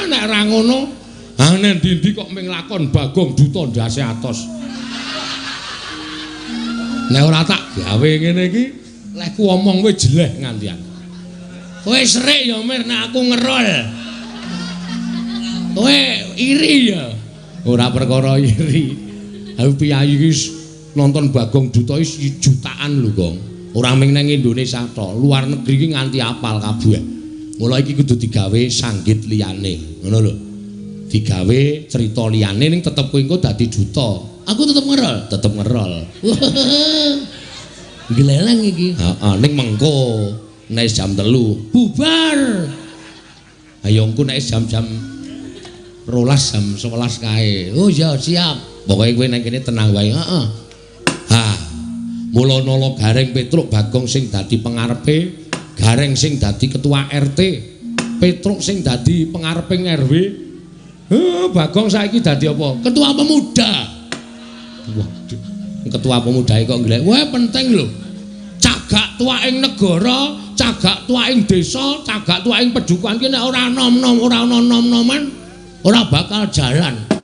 nek ra ngono nek ndi kok ming lakon Bagong Duta ndase atos. Nek ora tak gawe ngene iki lek ku omong wis jeleh ngantian. Kowe serik ya mir nek aku ngerol. Kowe iri ya. Ora perkara iri. Aku piyayi iki nonton Bagong Duta iki jutaan lho, Kong. Ora ming nang Indonesia tok, luar negeri iki nganti apal kabeh. Mula iki kudu digawe sanggit liyane, ngono lho. Digawe cerita liyane ning tetep kowe engko dadi duta. Aku tetep ngerol, tetep ngerol. Gleleng iki. Heeh, ning mengko nek jam 3 bubar. Ayo engko nek jam-jam 12 jam 11 kae. Oh ya siap. Pokoke kowe nang kene tenang wae, heeh. Ha. Mula nala Gareng Petruk Bagong sing dadi pengarepe, Gareng sing dadi ketua RT, Petruk sing dadi pengareping RW. Bagong saiki dadi apa? Ketua pemuda. Waduh. Ketua pemuda kok nglek. Wah penting lho. Cagak tuaing negara, cagak tuaing desa, cagak tuaing pedukuhan ki nek ora nom-nom, ora ana nom-noman, ora bakal jalan.